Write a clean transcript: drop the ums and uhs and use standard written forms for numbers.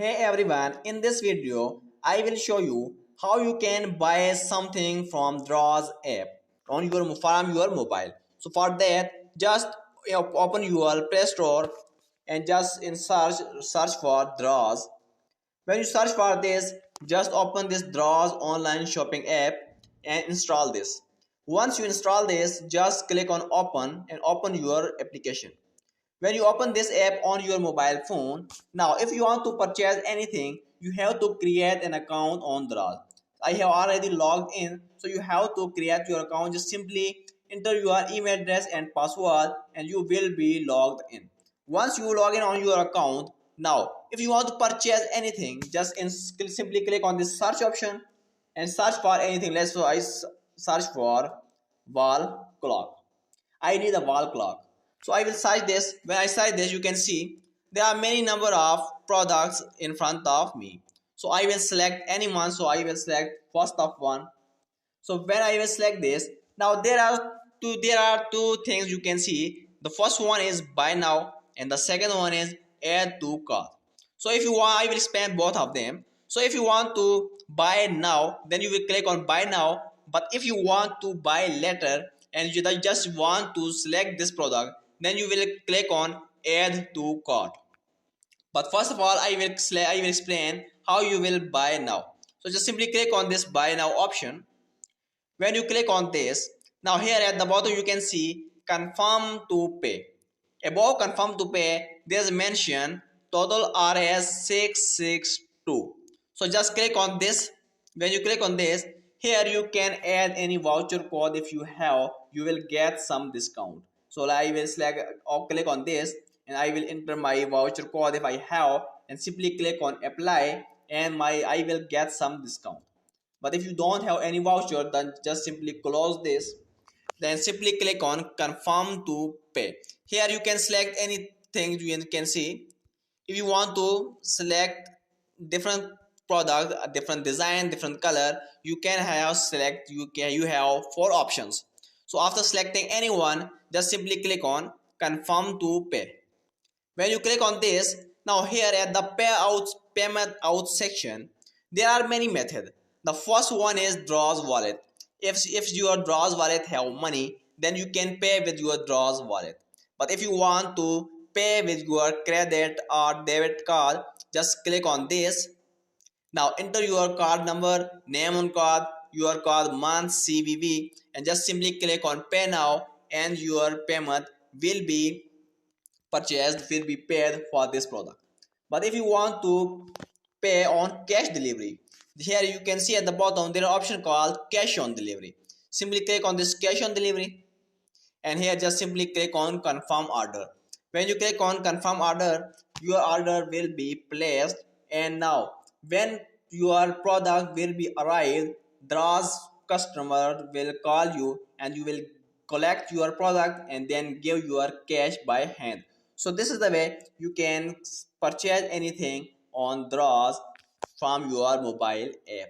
Hey everyone, in this video, I will show you how you can buy something from Draws app from your mobile. So for that, just open your Play Store and just in search for Draws. When you search for this, just open this Draws online shopping app and install this. Once you install this, just click on open and open your application. When you open this app on your mobile phone, now if you want to purchase anything, you have to create an account on Daraz. I have already logged in, so you have to create your account. Just simply enter your email address and password and you will be logged in. Once you log in on your account, now if you want to purchase anything, just simply click on this search option and search for anything. Let's say I search for wall clock. I need a wall clock. So I will search this. When I search this, you can see there are many number of products in front of me. So I will select any one. So I will select first of one. So when I will select this, now there are two things you can see. The first one is buy now and the second one is add to cart. So if you want, I will explain both of them. So if you want to buy now, then you will click on buy now. But if you want to buy later and you just want to select this product, then you will click on add to cart. But first of all, I will explain how you will buy now. So just simply click on this buy now option. When you click on this, now here at the bottom you can see confirm to pay. Above confirm to pay, there's mention total RS 662. So just click on this. When you click on this, here you can add any voucher code. If you have, you will get some discount. So I will select or click on this and I will enter my voucher code if I have and simply click on apply and I will get some discount. But if you don't have any voucher, then just simply close this. Then simply click on confirm to pay. Here you can select anything. You can see if you want to select different product, a different design, different color, you can have select. You have four options. So after selecting anyone, just simply click on confirm to pay. When you click on this, now here at the payment out section, there are many methods. The first one is Draws wallet. If your Draws wallet have money, then you can pay with your Draws wallet. But if you want to pay with your credit or debit card, just click on this. Now enter your card number, name on card, your card month, CVV, and just simply click on pay now and your payment will be paid for this product. But if you want to pay on cash delivery, here you can see at the bottom there are option called cash on delivery. Simply click on this cash on delivery and here just simply click on confirm order. When you click on confirm order, your order will be placed, and now when your product will be arrived, Draws customer will call you and you will collect your product and then give your cash by hand. So this is the way you can purchase anything on Draws from your mobile app.